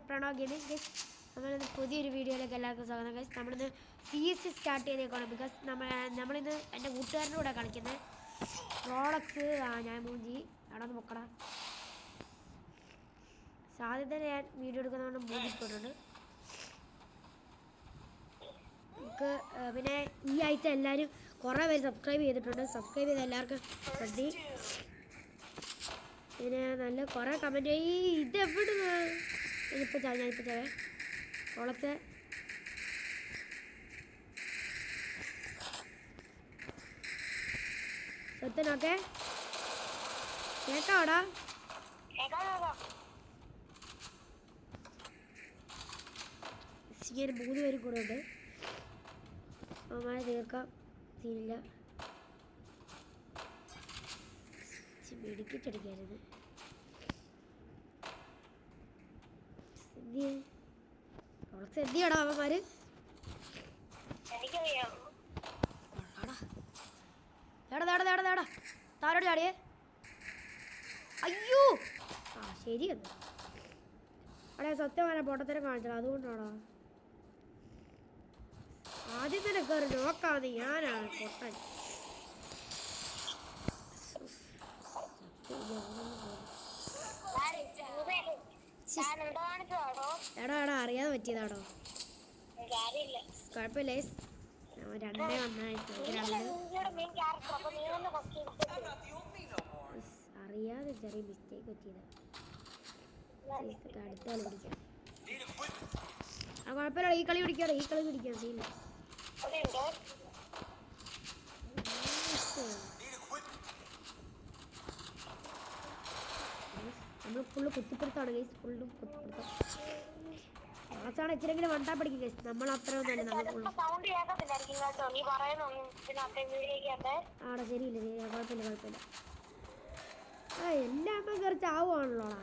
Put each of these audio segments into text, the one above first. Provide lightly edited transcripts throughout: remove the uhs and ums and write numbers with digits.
Pranav gaming. നമ്മളിന്ന് പുതിയൊരു വീഡിയോയിലേക്ക് എല്ലാവർക്കും സ്വാഗതം. ഗൈസ് നമ്മളിന്ന് CS സ്റ്റാർട്ട് ചെയ്തേക്കാണ്. ബിക്കോസ് നമ്മളിന്ന് എൻ്റെ കൂട്ടുകാരൻ്റെ കൂടെ കളിക്കുന്നത് റോളക്സ്. ഞാൻ മൂഞ്ചി അവിടെ ഒന്ന് പൊക്കടാ. സാധ്യത ഞാൻ വീഡിയോ എടുക്കുന്നതുകൊണ്ട് മൂഞ്ചിപ്പോയിട്ടുണ്ട്. നമുക്ക് പിന്നെ ഈ ആഴ്ച എല്ലാവരും കുറേ പേര് സബ്സ്ക്രൈബ് ചെയ്തിട്ടുണ്ട്. സബ്സ്ക്രൈബ് ചെയ്ത എല്ലാവർക്കും നന്ദി. പിന്നെ നല്ല കുറേ കമൻറ്റ് ഇതെവിടെ ഞാനിപ്പോൾ ചാവേ റോളക്സ്. സത്യനൊക്കെ കേക്കാടാ. ഇങ്ങനെ 3 പേരും കൂടെ ഉണ്ട്. അമ്മായി തീർക്കാം, സീനില്ല. മെഡിക്കറ്റടിക്കായിരുന്നു. എന്തിയാടാ അവന്മാര്? താരോട് ചാടിയേ. അയ്യോ ശരിയെന്ന് അവിടെ സത്യമായ പൊട്ടത്തരം കാണിച്ചത്. അതുകൊണ്ടാണോ ആദ്യം തന്നെ കയറി നോക്കാന്ന്. ഞാനാണ് പൊട്ടൻ. എടാ അറിയാതെ പറ്റിയതാണോ? കുഴപ്പമില്ല. രണ്ടേ അറിയാതെ ചെറിയ മിസ്റ്റേക്ക് പറ്റിയതാ. അടുത്ത കളി പിടിക്കാം. കുഴപ്പമില്ല. ഈ കളി പിടിക്കാം സീനില്ല. നമ്മൾ ഫുള്ള് കുത്തിപ്പിടുത്താണ് ഗൈസ്. ഫുള്ളും കുത്തിപ്പിടുത്തം. ക്ലാസ്സാണ് ഇച്ചിരെങ്കിലും വണ്ടാ പഠിക്കും ഗൈസ്. നമ്മൾ അത്ര ഒന്നല്ല. ആടെ ശരിയില്ല. കുഴപ്പമില്ല. എല്ലാം കയറി ചാവുകയാണല്ലോടാ.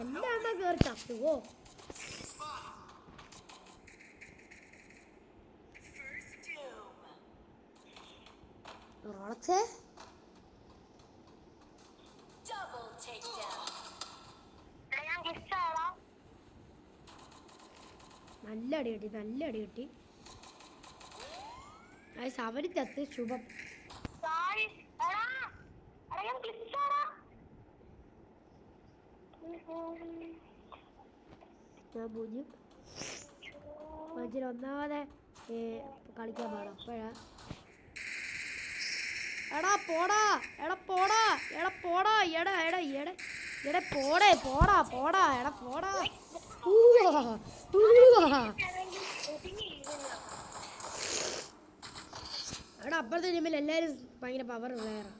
എല്ലാം കയറി ചത്തുവോ? റോളക്സ് നല്ല അടി കിട്ടി. അവന് ചത്ത് ശുഭം. ഞാൻ പൂജ്യം ഒന്നാമതെ കളിക്കാൻ പാടാം. അപ്പോഴാ എടാ പോടാ. എടാ പോടാ. എടാ പോടാ. എടാ അപ്പുറത്തെ ടീമിൽ എല്ലാവരും ഭയങ്കര പവർ പ്ലെയറാ.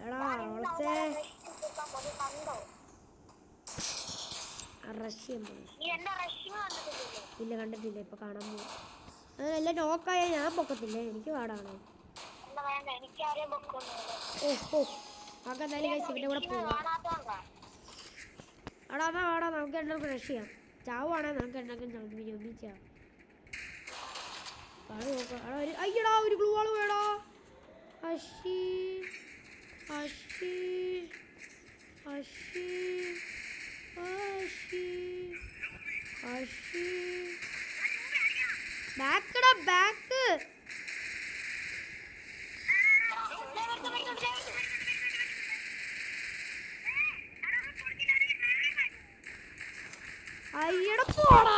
എടാ റോളക്സേ ഇല്ല കണ്ടിട്ടില്ല. ഇപ്പൊ കാണാൻ പോകും. അതെല്ലാം നോക്കായ ഞാൻ പൊക്കത്തില്ലേ. എനിക്ക് പാടാണ്. എന്തായാലും ഇവന്റെ കൂടെ പോവാം. വാടാ നമുക്ക് എല്ലാവർക്കും റഷ് ചെയ്യാം. ചാവുവാണെ നമുക്ക് എല്ലാവർക്കും ഒന്നിച്ചാം. അയ്യടാ ഒരു ഗ്ലൂ വാൾ വേടാ. അശി ബാക്ക്. അയ്യടാ പോടാ.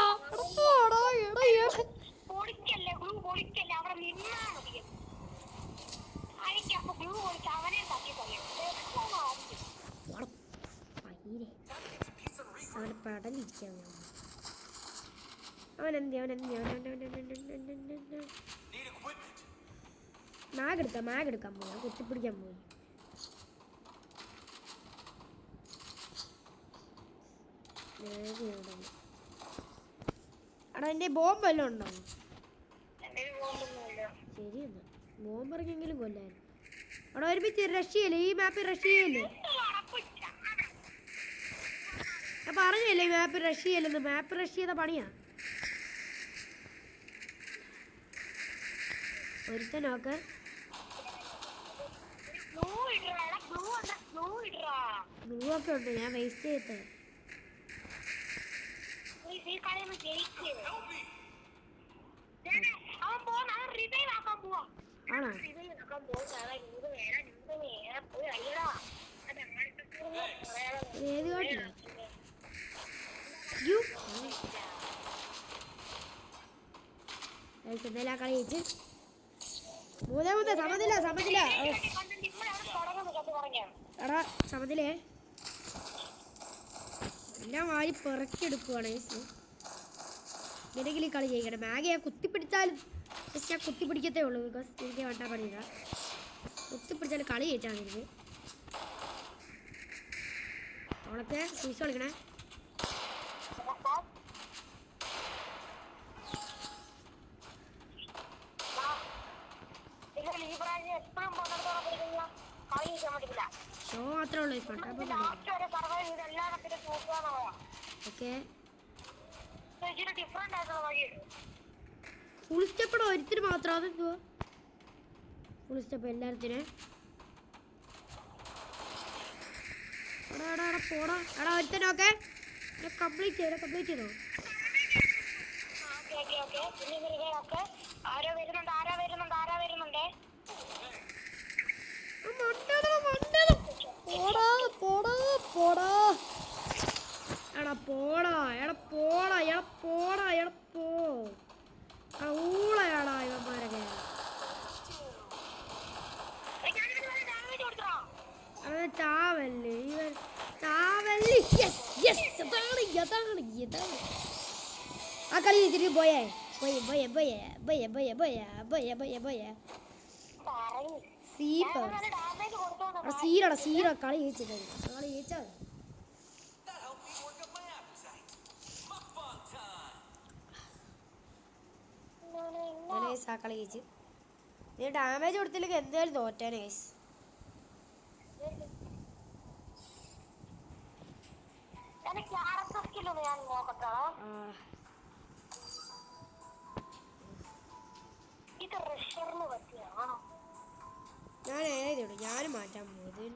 പടലിരിക്കാൻ അവനെന്തി മാഗെടുക്കാൻ പോയി. കുത്തിപ്പിടിക്കാൻ പോയി. എടാ എൻ്റെ ബോംബ് വല്ലതും ഉണ്ടോ? ശരിയെന്നാ ബോംബ് ഇറങ്ങിയെങ്കിലും കൊല്ലാൻ. അവിടെ ഒരുമിച്ച് റഷ് ചെയ്യല്ലേ. ഈ മാപ്പിൽ റഷ് ചെയ്യല്ലേ. പറഞ്ഞല്ലേ മാപ്പ് റഷ് ചെയ്യല്ലെന്ന്. മാപ്പ് റഷ് ചെയ്ത പണിയാ. ഒരുത്തനൊക്കെ ബ്ലൂവൊക്കെ ഉണ്ട്. ഞാൻ വേസ്റ്റ് ചെയ്തേ. ആണോ? ഏത് കാട്ടില്ല? എന്തായാലും ആ കളി ജയിച്ച്. 3-3 സമനില. എടാ സമനിലേ എല്ലാം വാരി പെറുക്കിയെടുക്കുവാണ്. ഇങ്ങനെയെങ്കിലും ഈ കളി ജയിക്കണം. മാഗി ഞാൻ കുത്തിപ്പിടിച്ചാലും ഞാൻ കുത്തിപ്പിടിക്കത്തേ ഉള്ളൂ. ബിക്കോസ് എനിക്ക് വേണ്ട പണിയില്ല. കുത്തിപ്പിടിച്ചാലും കളി ജയിച്ചാണ് എനിക്ക്. ഓളത്തെ സൂക്ഷിച്ച് കളിക്കണേ. ഷോ മാത്രമേ ഉള്ളൂ. ഓക്കെ ഫുൾ സ്റ്റെപ്പ് ഇടോ ഒരുത്തിന് മാത്രം. അതെന്തുവാ ഫുൾ സ്റ്റെപ്പ് എല്ലാത്തിനും? എടാ പോടാ. എടാ ഒരുത്തനൊക്കെ കംപ്ലീറ്റ് ചെയ്തോ. ഊളയാടാ ഇവന്മാരൊക്കെ. ചാവല്ലേ ഇവൻ ചാവല്ലേ. ആ കളി ജയിച്ചിട്ട് പോയേ. സീറ കളി ജയിച്ചിട്ട് ആ കളി ജയിച്ച്. നീ ഡാമേജ് കൊടുത്തില്ലെങ്കിൽ എന്തായാലും തോറ്റാനെ. ഞാൻ ഏതിടും. ഞാനും മാറ്റാൻ പോകും.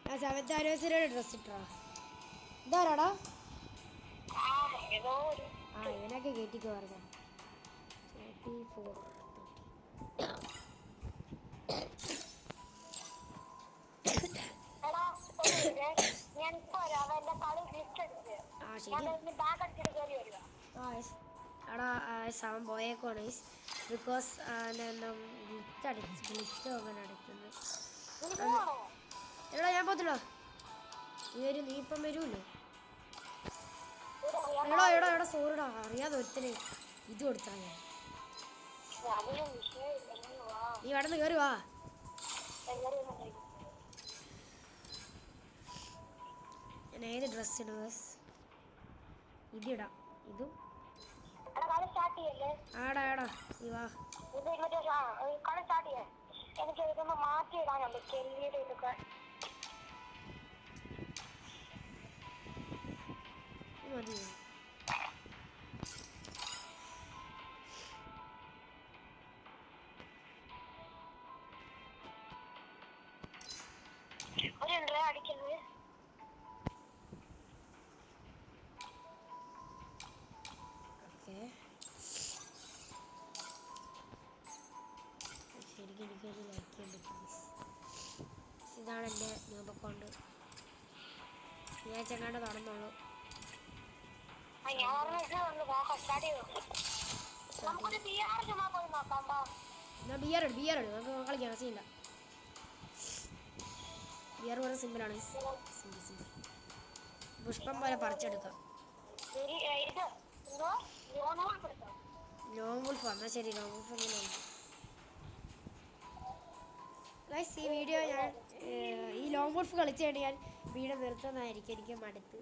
ഞാൻ 7th ആനിവേഴ്സറിയുടെ ഡ്രസ് ഇട്ടാ. ഇതാരാടാ? ഇവനൊക്കെ കേട്ടിക്ക് പറഞ്ഞ 34. സമയം പോയേക്കോണ്. ബിക്കോസ് ഗ്ലിച്ച് അങ്ങനെ അടിക്കുന്നത്. എടാ ഞാൻ പോത്തില്ല. നീ ഇപ്പം വരൂല്ലോ. എടാ സോറിടാ. അറിയാതെ ഒരുത്തനെ ഇത് കൊടുത്താ. നീ വടന്ന് കയറി വാ. ഞാൻ ഏത് ഡ്രസ് ഇടും? ഇതിടാം. ഇതും ആടാ നീ വാ. എനിക്ക് ഇതൊന്ന് മാറ്റിയിടാനുണ്ട്. ചെല്ലിയുടെ ഇതൊക്കെ മതി. അടിക്കുന്നത് ശരിക്കും എനിക്കത് ലൈക്ക് ചെയ്യാൻ പറ്റും. ഇതാണ് എൻ്റെ ന്യൂബ് അക്കൗണ്ട്. ഞാൻ ചെങ്ങാണ്ട് തുറന്നുള്ളൂ. ബിയർ നമുക്ക് കളിക്കാം. സീനില്ല. ബിയർ പോലെ സിമ്പിളാണ്. സിമ്പിൾ പുഷ്പം പോലെ പറിച്ചെടുക്കാം. ലോങ് വുൾഫ് എന്നാൽ ശരി. ലോങ് വുൾഫ് എങ്ങനെയാണ് ഗൈസ്? ഈ വീഡിയോ ഞാൻ ഈ ലോങ് വുൾഫ് കളിച്ചു കഴിഞ്ഞാൽ ഞാൻ വീഡിയോ നിർത്തുന്നതായിരിക്കും. എനിക്ക് മടുത്ത്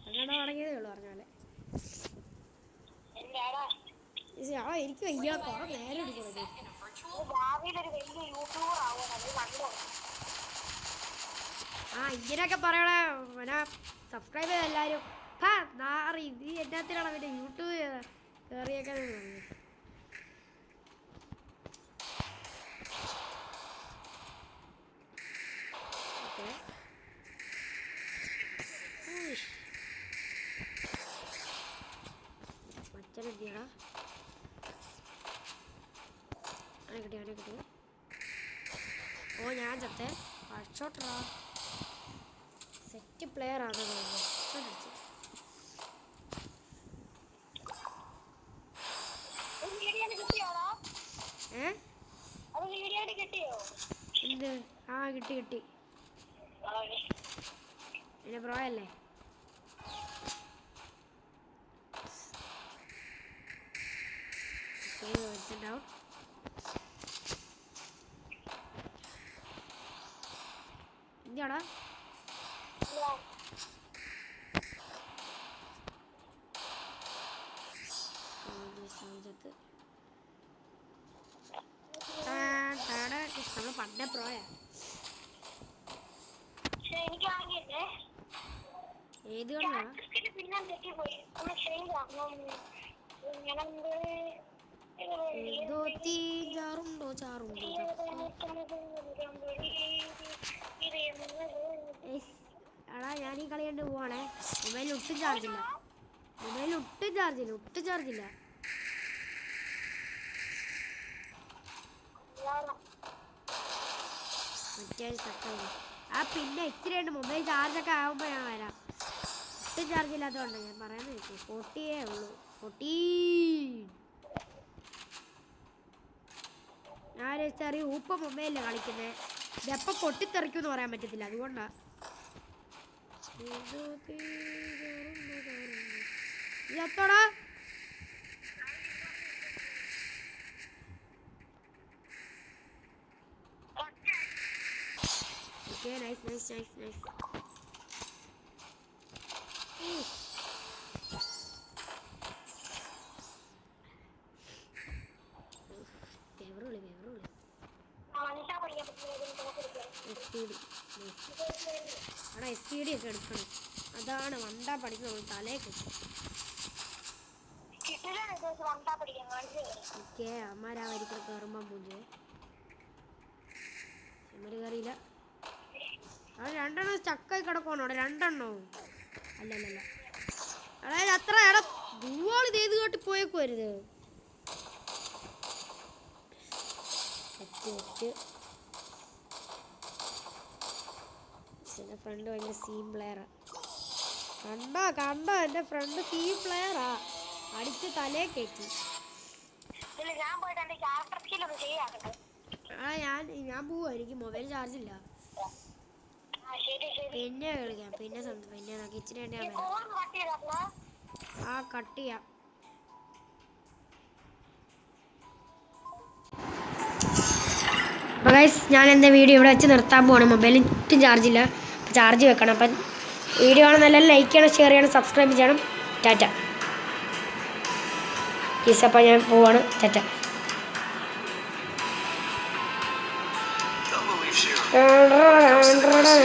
അങ്ങനെ തുടങ്ങിയതേ ഉള്ളൂ പറഞ്ഞ പോലെ. എനിക്ക് വയ്യ. കുറേ നേരം എടുക്കുന്നത്. ആ ഇങ്ങനെയൊക്കെ പറയണേ പിന്നെ സബ്സ്ക്രൈബ് ചെയ്ത എല്ലാവരും നാറി നീ എന്നാത്തിനാണ് പിന്നെ യൂട്യൂബ് കയറിയൊക്കെ മറ്റനെന്തിയാടാ അവനെ കിട്ടി ഓ ഞാൻ ചത്തേ അടിച്ചോട്ടാ സെറ്റ് പ്ലെയർ ആണ് എന്ത് ആ കിട്ടി പിന്നെ ബ്രോ അല്ലേ വെച്ചിട്ടുണ്ടാവും എന്തിയാടാ നമ്മള് പണ്ടേ പ്രോയാ ഏത് കളിയാ ഏതോ ചാറുണ്ടോ എടാ ഞാൻ ഈ കളി കണ്ട് പോവാണേ മൊബൈലിൽ ഒട്ടും ചാർജില്ല മറ്റേ ആ പിന്നെ ഇച്ചിരി ഉണ്ട് മൊബൈൽ ചാർജൊക്കെ ആകുമ്പോൾ ഞാൻ വരാം ഒട്ടും ചാർജ് ഇല്ലാത്തതുകൊണ്ട് ഞാൻ പറയാന്ന് വെച്ചു 40 ഉള്ളൂ 14 ഞാൻ ചെറിയ ഊപ്പ മൊബൈലിലാണ് കളിക്കുന്നത് ഇതെപ്പം പൊട്ടിത്തെറിക്കുമെന്ന് പറയാൻ പറ്റത്തില്ല അതുകൊണ്ടാ എത്തോടാ ഓക്കെ നൈസ് SPD ഒക്കെ എടുക്കണം അതാണ് വണ്ടാ പഠിക്കുന്നത് നമ്മൾ തലേ കിട്ടും ഓക്കെ അമ്മാരാ വരിക്കൂടെ കയറുമ്പോൾ പൂജ ചെമ്മര് കയറിയില്ല അവിടെ 2 എണ്ണം ചക്കായി കിടക്കുവാണോ അവിടെ 2 എണ്ണോ അല്ലല്ല അതായത് അത്ര ദൂവാള് ചെയ്ത് കേട്ട് പോയേക്കുവരുത് എൻ്റെ ഫ്രണ്ട് ഭയങ്കര സീം പ്ലെയറാ കണ്ടോ എൻ്റെ ഫ്രണ്ട് സീം പ്ലെയറാ അടിച്ച് തലേ കയറ്റി ഞാൻ പോവാ എനിക്ക് മൊബൈൽ ചാർജ് ഇല്ല പിന്നെ കളിക്കാം പിന്നെ നമുക്ക് ഇച്ചിരി വേണ്ടി ഞാൻ വരാം ആ കട്ട് ചെയ്യാം അപ്പോൾ ഗൈസ് ഞാൻ എൻ്റെ വീഡിയോ ഇവിടെ വെച്ച് നിർത്താൻ പോവാണ് മൊബൈലിൽ ഒട്ടും ചാർജില്ല ചാർജ് വെക്കണം അപ്പം വീഡിയോ ആണ് നല്ല ലൈക്ക് ചെയ്യണം ഷെയർ ചെയ്യണം സബ്സ്ക്രൈബ് ചെയ്യണം ടാറ്റ അപ്പോൾ ഞാൻ പോവാണ് ടാറ്റ